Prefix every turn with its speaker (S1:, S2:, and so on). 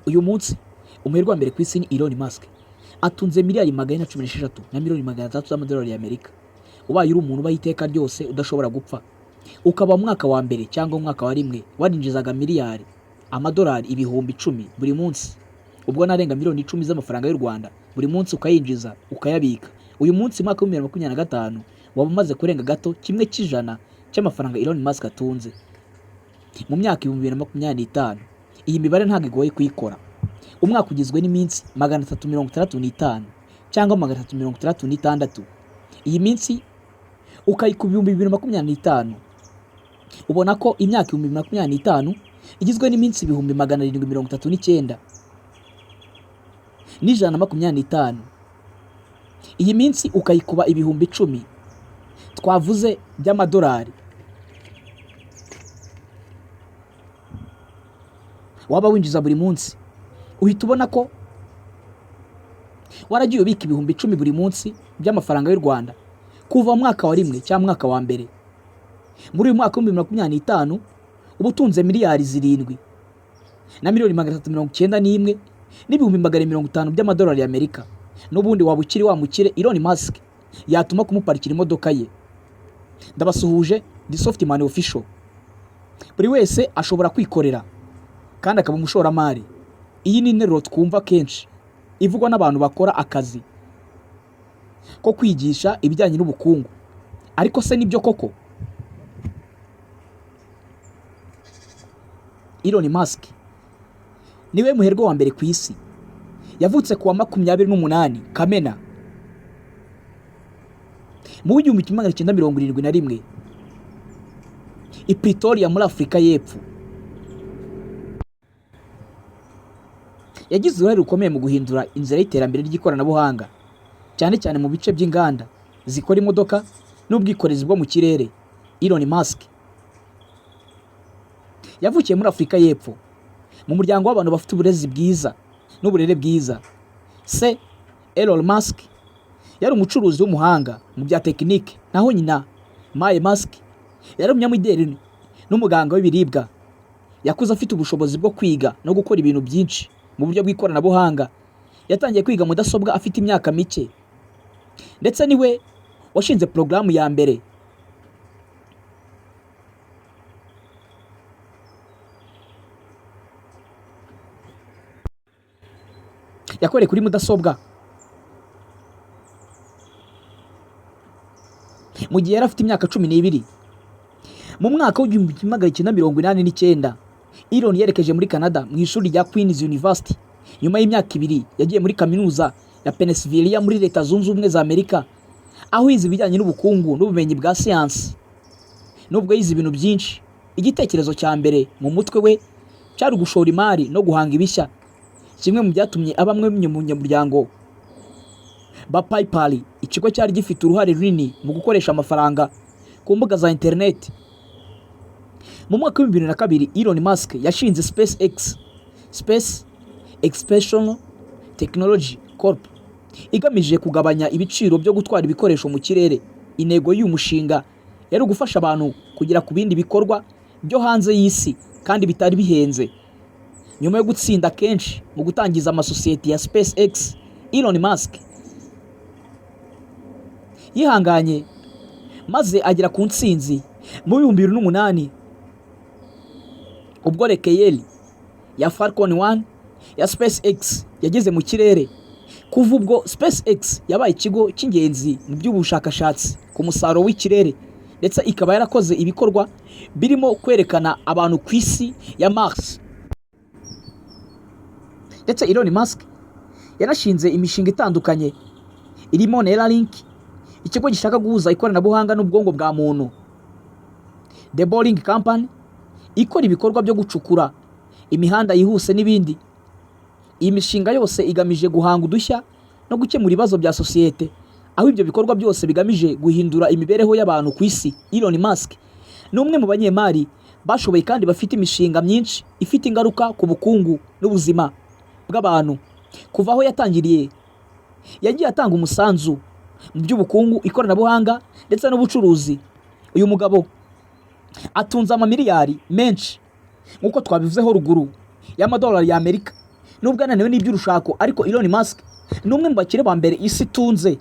S1: uyu munsi umuherwe wa mbere ku isi ni Elon Musk, atunze miliyari 116 na miliyoni 300 z'amadolari y'Amerika. Ubaye uri umuntu ubaho iteka ryose udashobora gupfa, ukaba mu mwaka wa mbere cyangwa mu mwaka wa rimwe warinjizaga miliyari amadolari ibihumbi 10 buri munsi, ubwo narenga miliyoni 10 z'amafaranga y'u Rwanda buri munsi ukayinjiza ukayabika. Uyu munsi mwaka wa 2025 waba umaze kurenga gato kimwe cy'ijana cy'amafaranga Elon Musk atunze. Mu myaka 2025 iyi mibare ntabwo igoye kuyikora. Umwaka ugizwe n'iminsi 365 cyangwa 366. Iyi minsi ukayikuba 2025, ubona ko imyaka 2025 igizwe n'iminsi 739 n'ijana 25. Iyi minsi ukayikuba ibihumbi 10 twavuze by'amadolari, waba winjiza buri munsi, uhita ubona ko waragiye ubika ibihumbi 10 buri munsi by'amafaranga y'u Rwanda kuva mu mwaka wa rimwe cyangwa mwaka wa mbere. Muri uyu mwaka wa 2025 ubutunze miliyari 7 na miliyoni 391 n'ibihumbi 150 by'amadolari y'Amerika. N'ubundi waba ukiri wa mukire Elon Musk yatuma kumuparikira imodoka ye. Ndabasuhuje, The Softman Official. Buri wese ashobora kwikorera kandi akaba umushoramari. Iyi ni interuro twumva kenshi ivugwa n'abantu bakora akazi ko kwigisha ibijyanye n'ubukungu. Ariko se nibyo koko? Elon Musk niwe muherwe wa mbere ku isi. Yavutse kuwa 28 Kamena mu 1971 i Pretoria muri Afurika y'Epfo. Yagize uruhare rukomeye mu guhindura inzira y'iterambere ry'ikoranabuhanga, cyane cyane mu bice by'inganda zikora imodoka n'ubwikorezi bwo mu kirere. Elon Musk yavukiye muri Afurika y'Epfo mu muryango w'abantu bafite uburezi bwiza n'uburere bwiza. Se Elon Musk yari umucuruzi w'umuhanga mu bya tekinike, naho nyina Mae Musk yari umunyamideli n'umuganga w'ibiribwa. Yakuze afite ubushobozi bwo kwiga no gukora ibintu byinshi mu buryo bw'ikoranabuhanga. Yatangiye kwiga mudasobwa afite imyaka mike, ndetse niwe washinze porogaramu ya mbere yakoreye kuri mudasobwa mu gihe yari afite imyaka 12. Mu mwaka wa 1989 Elon yerekeje muri Canada mu ishuri rya Queen's University. Nyuma y'imyaka 2 yagiye muri kaminuza ya Pennsylvania muri Leta Zunze Ubumwe za Amerika, aho yize ibijyanye n'ubukungu n'ubumenyi bwa siyansi. Nubwo yize ibintu byinshi, igitekerezo cya mbere mu mutwe we cyari gushora imari no guhanga ibishya. Kimwe mu byatumye abamwe mu munyamuryango ba PayPal, ikigo cyari gifite uruhare runini mu gukoresha amafaranga ku mbuga za internet. Mu mwaka wa 2002 Elon Musk yashinze SpaceX, Space Exploration Technology Corp, igamije kugabanya ibiciro byo gutwara ibikoresho mu kirere. Intego y'uyu mushinga yari gufasha abantu kugera ku bindi bikorwa byo hanze y'isi kandi bitari bihenze. Nyuma yo gutsinda kenshi mu gutangiza amasosiyete ya SpaceX, Elon Musk yihanganye maze agera ku ntsinzi mu 2008 ubwo rekeyeli ya Falcon 1 ya SpaceX yageze mu kirere. Kuva ubwo SpaceX yabaye ikigo cy'ingenzi mu by'ubushakashatsi ku musaruro w'ikirere, ndetse ikaba yarakoze ibikorwa birimo kwerekana abantu ku isi ya Mars. Ndetse Elon Musk yanashinze imishinga itandukanye irimo Neuralink, ikigo gishaka guhuza ikoranabuhanga n'ubwongo bwa muntu, The Boring Company ikora ibikorwa byo gucukura imihanda yihuse n'ibindi. Iyi mishinga yose igamije guhanga udushya no gukemura ibibazo bya sosiyete, aho ibyo bikorwa byose bigamije guhindura imibereho y'abantu ku isi. Elon Musk ni umwe mu banyemari bashoboye kandi bafite imishinga myinshi ifite ingaruka ku bukungu n'ubuzima bw'abantu. Kuva aho yatangiriye, yagiye atanga umusanzu mu by'ubukungu, ikoranabuhanga ndetse n'ubucuruzi. Uyu mugabo atunze amamiliyari menshi nk'uko twabivuzeho ruguru y'amadolari y'Amerika. nubwo ananiwe n'iby'urushako, ariko Elon Musk ni umwe mu bakire ba mbere isi itunze.